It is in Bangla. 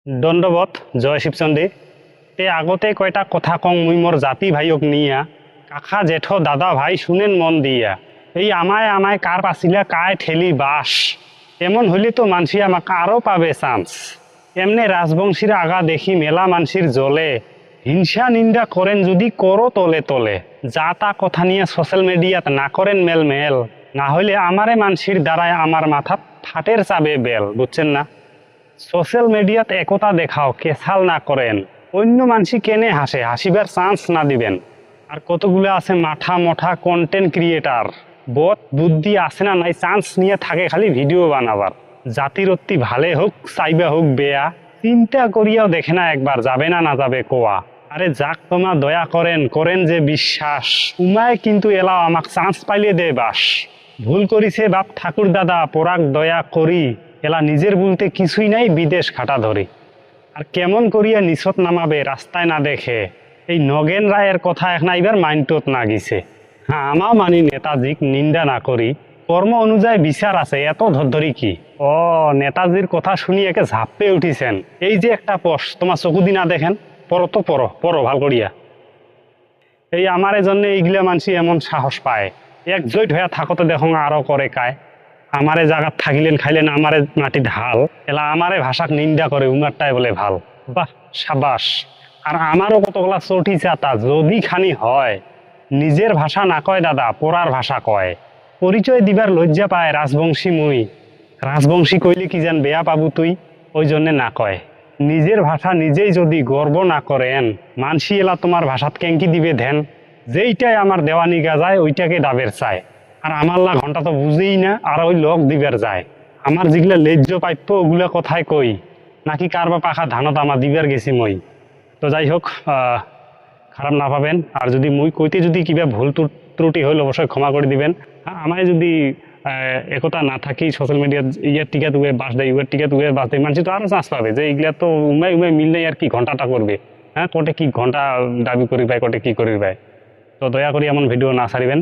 দণ্ডবত জয় শিৱচন্দ্ৰী। আগতে কয়টা কথা কং মুই মোর জাতি ভাইক নিয়া, কাকা জেঠ দাদা ভাই শুনেন মন দিয়া, এই আমায় আমায় কার পাছিলা কায় ঠেলি বাস, এমন হইলে তো মানসি আমাকে আরো পাবে চান্স। এমনে রাজবংশীর আগা দেখি মেলা মানসির জলে, হিংসা নিন্দা করেন যদি করো তলে তলে, যা তা কথা নিয়ে সোশ্যাল মিডিয়াত না করেন মেল মেল, না হইলে আমারে মানসির দ্বারায় আমার মাথা ফাটের চাবে বেল, বুঝছেন না? সোশ্যাল মিডিয়াত একতা দেখাও, কেসাল না করেন, অন্য মানসি কেনে হাসে, হাসিবার চান্স না দিবেন। আর কতগুলো আছে মাথা মঠা কন্টেন্ট ক্রিয়েটার, বট বুদ্ধি আছে না নাই, চান্স নিয়ে থাকে খালি ভিডিও বানাবার। জাতির অতি ভালে হোক চাইবা হোক বেয়া, চিন্তা করিয়াও দেখে না একবার যাবে না না যাবে কোয়া। আরে যাক তোমা দয়া করেন করেন যে বিশ্বাস, উমায় কিন্তু এলাও আমাক চান্স পাইলে দে বাস। ভুল করিছে বাপ ঠাকুর দাদা পরাগ দয়া করি, এলা নিজের বলতে কিছুই নাই বিদেশ খাটা ধরি। আর কেমন করিয়া নিচত নামাবে রাস্তায় না দেখে, এই নগেন রায়ের কথা এখন এবার মাইন্ডত না গিছে। হ্যাঁ আমাও মানি নেতাজিক নিন্দা না করি, কর্ম অনুযায়ী বিচার আছে, এত ধরধরি কি? ও নেতাজির কথা শুনি একে ঝাপে উঠিছেন। এই যে একটা পোস্ট তোমার চকুদি না দেখেন, পড়ো তো পড়ো পড়ো ভাল করিয়া। এই আমার জন্য এইগুলা মানসি এমন সাহস পায়, একজোট হইয়া থাকতে দেখো আরো করে কায়। আমারে জায়গাত থাকিলেন খাইলেন আমারে মাটি ঢাল, এলা আমারে ভাষাক নিন্দা করে উমারটাই বলে ভাল। বাহ সাবাস। আর আমারও কতগুলা চটি চাতা যদি খানি হয়, নিজের ভাষা না কয় দাদা পড়ার ভাষা কয়, পরিচয় দিবার লজ্জা পায় রাজবংশী মুই। রাজবংশী কইলে কি যেন বেয়া পাবু তুই, ওই জন্যে না কয়। নিজের ভাষা নিজেই যদি গর্ব না করেন, মানসি এলা তোমার ভাষাত কেঙ্কি দিবে ধ্যান। যেইটাই আমার দেওয়ানি গাজায় ওইটাকে ডাবের চায়, আর আমারলা ঘন্টা তো বুঝেই না, আর ওই লোক দিবের যায়। আমার যেগুলা লেজ্জ প্রাপ্য ওগুলা কথায় কই, নাকি কারবা পাখা ধানত আমার দিবার গেছি মই। তো যাই হোক, খারাপ না পাবেন। আর যদি মুই কইতে যদি কিবা ভুল ত্রুটি হইল অবশ্যই ক্ষমা করে দিবেন। আমায় যদি একতা না থাকি সোশ্যাল মিডিয়ার ইয়ার টিকা তুলে বাস দেয়, ইউর টিকা তুলে বাস দেয়, মানুষ তো আরো চান্স পাবে যে এইগুলা তো উমায় উমায় মিল নেই আর কি ঘন্টাটা করবে। হ্যাঁ কোটে কি ঘন্টা দাবি করি ভাই, কোটে কি করি ভাই। তো দয়া করি এমন ভিডিও না ছাড়িবেন।